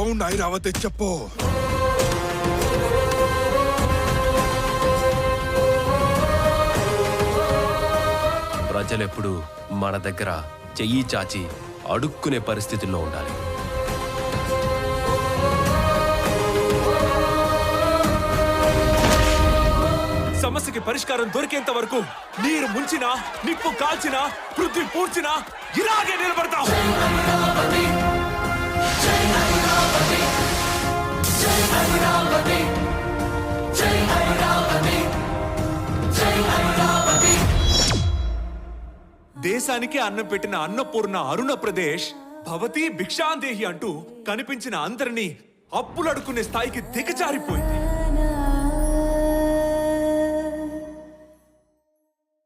Sound Airavati చెప్పు. ప్రజలెప్పుడు మన దగ్గర చెయ్యి చాచి అడుక్కునే పరిస్థితుల్లో ఉండాలి. సమస్యకి పరిష్కారం దొరికేంత వరకు నీరు ముంచినా, నిప్పు కాల్చినా, పృథ్వీ పూడ్చినా ఇలాగే నిలబడతాం. దేశానికి అన్నం పెట్టిన అన్నపూర్ణ అరుణ ప్రదేశ్ భవతి భిక్షాందేహి అంటూ కనిపించిన అందరినీ అప్పులడుకునే స్థాయికి దిగజారిపోయింది.